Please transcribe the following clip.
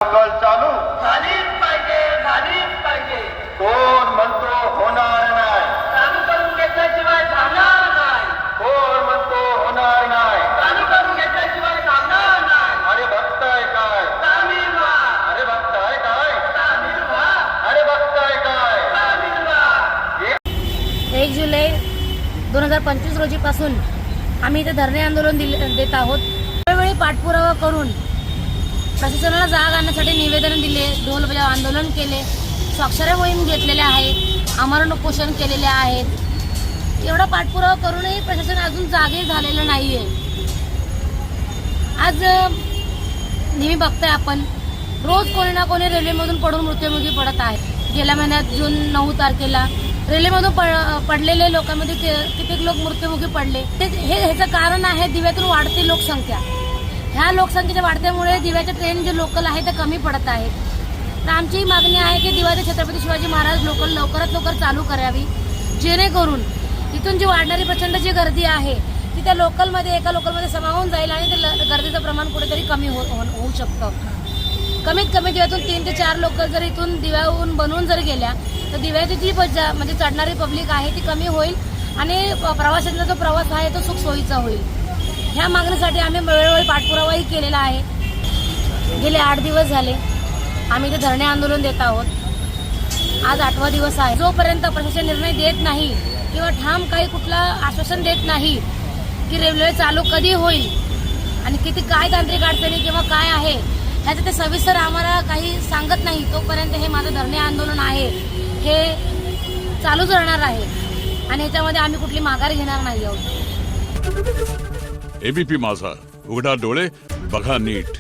कल चालू झालीच पाहिजे. कोण म्हणतो होणार नाही? चालू करून घेतल्याशिवाय थांबणार नाही. कोण म्हणतो होणार नाही? चालू करून घेतल्याशिवाय थांबणार नाही. अरे बघताय काय? सामील व्हा. अरे बघताय काय? सामील व्हा. अरे बघताय काय? सामील व्हा. 1 जुलै 2025 रोजीपासून आम्ही इथे धरणे आंदोलन देत आहोत. वेळोवेळी पाठपुरावा करून प्रशासनाला जाग आणण्यासाठी निवेदन दिले, ढोल बजाव आंदोलन केले, स्वाक्षऱ्या मोहीम घेतलेल्या आहेत, आमरण उपोषण केलेले आहेत. एवढा पाठपुरावा करूनही प्रशासन अजून जागे झालेलं नाही आहे. आज नेहमी बघताय आपण, रोज कोणी ना कोणी रेल्वेमधून पडून मृत्युमुखी पडत आहे. गेल्या महिन्यात जून 9 तारखेला रेल्वेमधून पडलेले लोकांमध्ये कित्येक लोक मृत्युमुखी पडले. ह्याचं कारण आहे दिव्यातून वाढती लोकसंख्या. ह्या लोकसंख्येच्या वाढत्यामुळे दिव्याच्या ट्रेन जे लोकल आहे ते कमी पडत आहेत. तर आमची मागणी आहे की दिवा ते छत्रपती शिवाजी महाराज लोकल लवकरात लवकर चालू करावी, जेणेकरून इथून जी वाढणारी प्रचंड जी गर्दी आहे ती त्या लोकलमध्ये एका लोकलमध्ये समावून जाईल आणि ते गर्दीचं प्रमाण कुठेतरी कमी होऊ शकतं. कमीत कमी दिव्यातून 3 ते 4 लोक जर इथून दिव्याहून बनवून जर गेल्या तर दिव्याची जी म्हणजे चढणारी पब्लिक आहे ती कमी होईल आणि प्रवाशांचा जो प्रवास आहे तो सुखसोयीचा होईल. ह्या मागणीसाठी आम्ही वेळोवेळी पाठपुरावाही केलेला आहे. गेले 8 दिवस झाले आम्ही इथे धरणे आंदोलन देत आहोत. आज 8वा दिवस आहे. जोपर्यंत प्रशासन निर्णय देत नाही किंवा ठाम काही कुठला आश्वासन देत नाही की रेल्वे चालू कधी होईल आणि किती काय तांत्रिक अडचणी किंवा काय आहे ह्याचं ते सविस्तर आम्हाला काही सांगत नाही, तोपर्यंत हे माझं धरणे आंदोलन आहे हे चालूच राहणार आहे आणि ह्याच्यामध्ये आम्ही कुठली माघार घेणार नाही आहोत. एबीपी माझा, उघडा डोळे बघा नीट.